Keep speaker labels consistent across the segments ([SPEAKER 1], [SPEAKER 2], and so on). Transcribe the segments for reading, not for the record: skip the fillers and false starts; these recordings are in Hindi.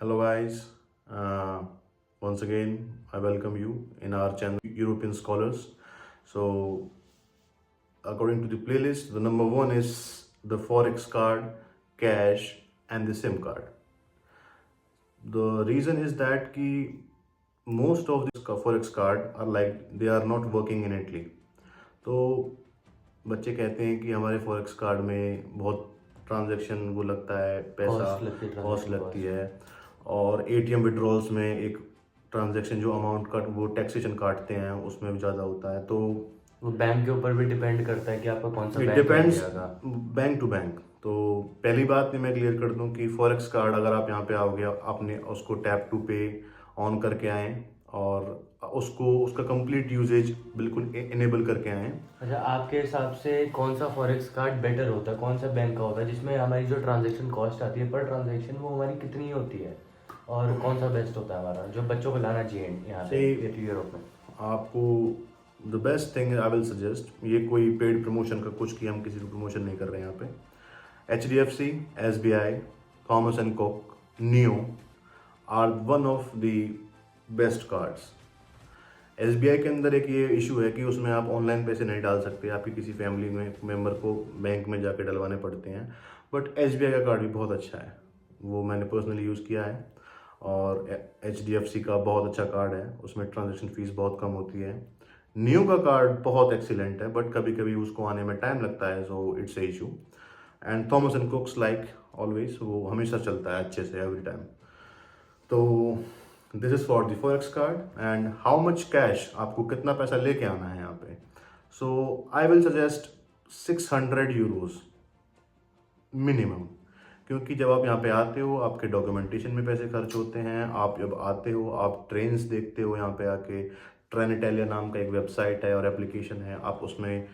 [SPEAKER 1] Hello guys, uh, once again I welcome you in our channel European Scholars. So according to the playlist, the number one is the Forex card, cash and the SIM card. The reason is that ki most of these Forex card are like they are not working in Italy. तो बच्चे कहते हैं कि हमारे फॉरेक्स कार्ड में बहुत ट्रांजैक्शन वो लगता है, पैसा कॉस्ट लगती है और एटीएम विड्रॉल्स में एक ट्रांजैक्शन जो अमाउंट का वो टैक्सेशन काटते हैं उसमें भी ज़्यादा होता है। तो
[SPEAKER 2] वो बैंक के ऊपर भी डिपेंड करता है कि आपका कौन सा
[SPEAKER 1] इट
[SPEAKER 2] बैंक
[SPEAKER 1] डिपेंड्स
[SPEAKER 2] रहेगा।
[SPEAKER 1] Bank to bank. तो पहली बात मैं क्लियर कर दूं कि फॉरेक्स कार्ड अगर आप यहाँ पे आओगे आपने उसको टैप टू पे ऑन करके आए और उसको उसका कंप्लीट यूजेज बिल्कुल इनेबल करके आए।
[SPEAKER 2] अच्छा, आपके हिसाब से कौन सा फॉरेक्स कार्ड बेटर होता है, कौन सा बैंक का होता है जिसमें हमारी जो ट्रांजैक्शन कॉस्ट आती है पर ट्रांजैक्शन वो हमारी कितनी होती है, और कौन सा बेस्ट होता है हमारा जो बच्चों को लाना चाहिए यहाँ पे यूरोप में?
[SPEAKER 1] आपको the best thing I will suggest, ये कोई पेड प्रमोशन का कुछ कि हम किसी को प्रमोशन नहीं कर रहे हैं यहाँ पे। HDFC, SBI, Thomas and Cook, Niyo are one of the best cards. SBI के अंदर एक ये इशू है कि उसमें आप ऑनलाइन पैसे नहीं डाल सकते, आपकी किसी फैमिली में मेंबर को बैंक में जाके डलवाने पड़ते हैं। बट SBI का कार्ड भी बहुत अच्छा है, वो मैंने पर्सनली यूज़ किया है और HDFC का बहुत अच्छा कार्ड है, उसमें ट्रांजेक्शन फीस बहुत कम होती है। न्यू का कार्ड बहुत एक्सीलेंट है बट कभी कभी उसको आने में टाइम लगता है, so it's a issue. And Thomas and Cooks like always वो हमेशा चलता है अच्छे से एवरी टाइम। तो this is for the forex card. And how much cash, आपको कितना पैसा लेके आना है यहाँ पे। So I will suggest 600 euros minimum, क्योंकि जब आप यहाँ पे आते हो आपके डॉक्यूमेंटेशन में पैसे खर्च होते हैं। आप जब आते हो आप ट्रेन्स देखते हो, यहाँ पे आके ट्रेन इटालिया नाम का एक वेबसाइट है और एप्लीकेशन है, आप उसमें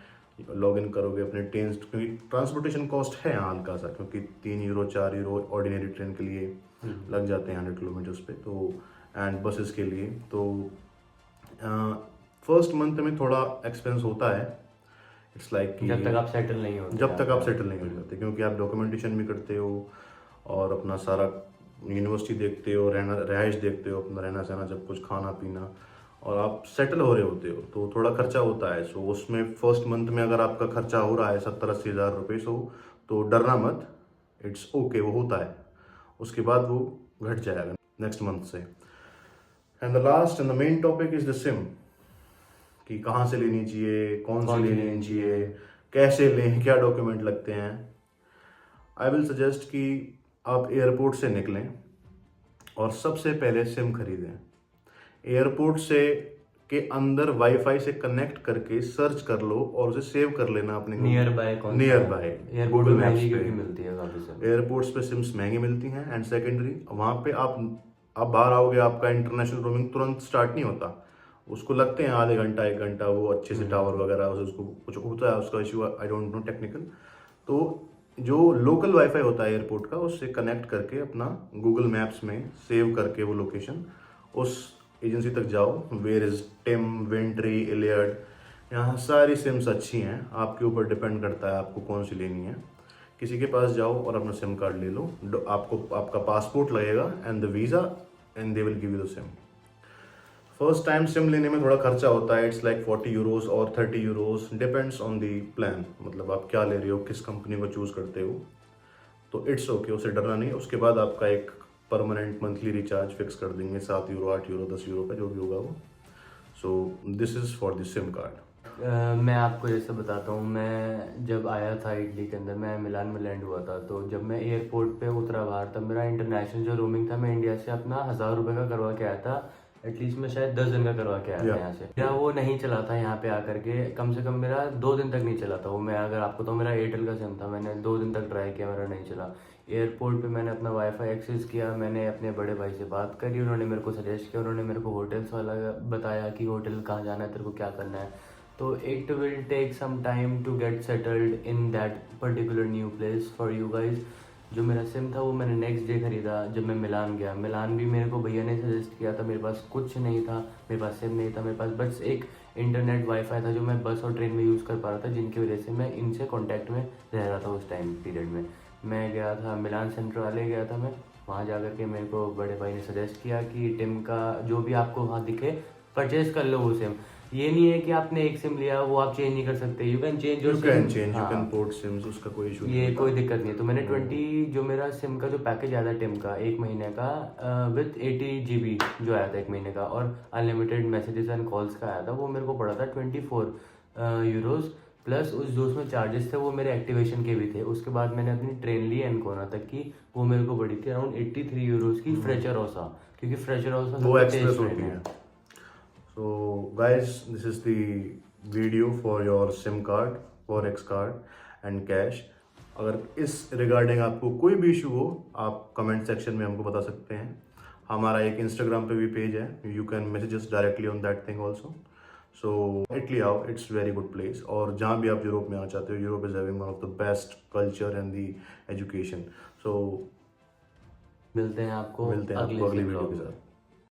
[SPEAKER 1] लॉग इन करोगे अपने ट्रेन, क्योंकि ट्रांसपोर्टेशन कॉस्ट है यहाँ हल्का सा, क्योंकि 3 यूरो 4 यूरो ऑर्डिनरी ट्रेन के लिए लग जाते हैं 100 किलोमीटर्स पे, तो एंड बसेस के लिए। तो फर्स्ट मंथ में थोड़ा एक्सपेंस होता है, इट्स लाइक
[SPEAKER 2] जब तक आप सेटल नहीं होते,
[SPEAKER 1] जब तक आप सेटल नहीं हो जाते, क्योंकि आप डॉक्यूमेंटेशन भी करते हो और अपना सारा यूनिवर्सिटी देखते हो, रहना रहाइश देखते हो, अपना रहना सहना सब कुछ, खाना पीना, और आप सेटल हो रहे होते हो तो थोड़ा खर्चा होता है। सो उसमें फर्स्ट मंथ में अगर आपका खर्चा हो रहा है 70-80 हज़ार रुपये, सो तो डरना मत, इट्स ओके, वो होता है। उसके बाद वो घट जाएगा नेक्स्ट मंथ से। And the last and the main topic is the SIM, कि कहाँ से लेनी चाहिए, कौन सी लेनी चाहिए, कैसे लें, क्या डॉक्यूमेंट लगते हैं। आई विल सजेस्ट कि आप एयरपोर्ट से निकलें और सबसे पहले सिम खरीदें। एयरपोर्ट से के अंदर वाईफाई से कनेक्ट करके सर्च कर लो और उसे सेव कर लेना अपने
[SPEAKER 2] नियर बाय
[SPEAKER 1] गूगल मैप्स पे।
[SPEAKER 2] मिलती है काफी सिम
[SPEAKER 1] एयरपोर्ट्स पे सिम्स महंगी मिलती हैं। एंड सेकेंडरी, वहाँ पे आप बाहर आओगे, आपका इंटरनेशनल रोमिंग तुरंत स्टार्ट नहीं होता, उसको लगते हैं आधे घंटा 1 घंटा, वो अच्छे से टावर वगैरह उसको कुछ होता है उसका issue, I don't know technical. तो जो लोकल वाईफाई होता है एयरपोर्ट का, उससे कनेक्ट करके अपना गूगल मैप्स में सेव करके वो लोकेशन उस एजेंसी तक जाओ। Where is Tim, Wintry, Iliad, यहाँ सारी सिम्स अच्छी हैं, आपके ऊपर डिपेंड करता है आपको कौन सी लेनी है। किसी के पास जाओ और अपना सिम कार्ड ले लो, आपको आपका पासपोर्ट लगेगा and the visa, and they will give you the SIM. First time SIM लेने में थोड़ा खर्चा होता है, इट्स लाइक 40 यूरोज और 30 euros, depends on the plan, मतलब आप क्या ले रहे हो, किस कंपनी को चूज़ करते हो। तो इट्स ओके, उससे डरना नहीं। उसके बाद आपका एक परमानेंट मंथली रिचार्ज फिक्स कर देंगे, 7 यूरो 8 यूरो 10 यूरो का जो भी होगा वो। So this is for the SIM card.
[SPEAKER 2] मैं आपको जैसे बताता हूँ, मैं जब आया था इटली के अंदर, मैं मिलान में लैंड हुआ था, तो जब मैं एयरपोर्ट पे उतरा बाहर, तब मेरा इंटरनेशनल जो रोमिंग था, मैं इंडिया से अपना 1000 रुपये का करवा के आया था। एटलीस्ट मैं शायद 10 दिन का करवा के आया था यहाँ से। मेरा वो नहीं चला था यहाँ पे आकर के, कम से कम मेरा 2 दिन तक नहीं चला था वो। मैं अगर आपको तो मेरा एयरटेल का सिम था, मैंने 2 दिन तक ट्राई किया, मेरा नहीं चला। एयरपोर्ट पे मैंने अपना वाईफाई एक्सेस किया, मैंने अपने बड़े भाई से बात करी, उन्होंने मेरे को सजेस्ट किया, उन्होंने मेरे को होटल्स वाला बताया कि होटल कहाँ जाना है, तेरे को क्या करना है। तो it will take some time to get settled in that particular new place for you guys. जो मेरा सिम था वो मैंने नेक्स्ट डे खरीदा जब मैं मिलान गया। मिलान भी मेरे को भैया ने सजेस्ट किया था, मेरे पास कुछ नहीं था, मेरे पास सिम नहीं था, मेरे पास बस एक इंटरनेट वाईफाई था जो मैं बस और ट्रेन में यूज़ कर पा रहा था, जिनकी वजह से मैं इनसे कांटेक्ट में रह रहा था उस टाइम पीरियड में। मैं गया था मिलान सेंट्रल वाले गया था, मैं वहाँ जा कर के मेरे को बड़े भाई ने सजेस्ट किया कि टिम का जो भी आपको वहाँ दिखे परचेज कर लो वो सिम। ये नहीं है कि आपने एक सिम लिया वो आप चेंज नहीं कर सकते, you can change your
[SPEAKER 1] you can
[SPEAKER 2] SIM.
[SPEAKER 1] Change, you can
[SPEAKER 2] हाँ,
[SPEAKER 1] पोर्ट सिम्स, उसका कोई इशू नहीं
[SPEAKER 2] ये
[SPEAKER 1] होता।
[SPEAKER 2] कोई दिक्कत नहीं है। तो मैंने 20 जो मेरा सिम का जो पैकेज आया था टिम का 1 महीने का विथ 80 GB जो आया था 1 महीने का, और अनलिमिटेड मैसेजेस एंड कॉल्स का आया था, वो मेरे को पड़ा था 24 यूरोज, प्लस उस जो उसमें चार्जेस थे वो मेरे एक्टिवेशन के भी थे। उसके बाद मैंने अपनी ट्रेन ली एनकोना तक की, वो मेरे को पड़ी थी अराउंड 83 यूरोज की फ्रेचरोसा, क्योंकि फ्रेचरोसा
[SPEAKER 1] वो
[SPEAKER 2] सबसे
[SPEAKER 1] एक्सप्रेस
[SPEAKER 2] तेज
[SPEAKER 1] होती
[SPEAKER 2] ट्रेन
[SPEAKER 1] है।
[SPEAKER 2] है।
[SPEAKER 1] So guys, this is the video for your SIM card, Forex card and cash. अगर इस रिगार्डिंग आपको कोई भी इशू हो आप कमेंट सेक्शन में हमको बता सकते हैं। हमारा एक इंस्टाग्राम पे भी पेज है, you can message us directly on that thing also. So Italy आओ, इट्स वेरी गुड प्लेस। और जहाँ भी आप यूरोप में आना चाहते हो, Europe is having one of the best culture and the education. So
[SPEAKER 2] मिलते हैं आपको
[SPEAKER 1] मिलते हैं आपको
[SPEAKER 2] अगले
[SPEAKER 1] अगली
[SPEAKER 2] sim
[SPEAKER 1] वीडियो
[SPEAKER 2] vlog
[SPEAKER 1] के
[SPEAKER 2] में।
[SPEAKER 1] साथ।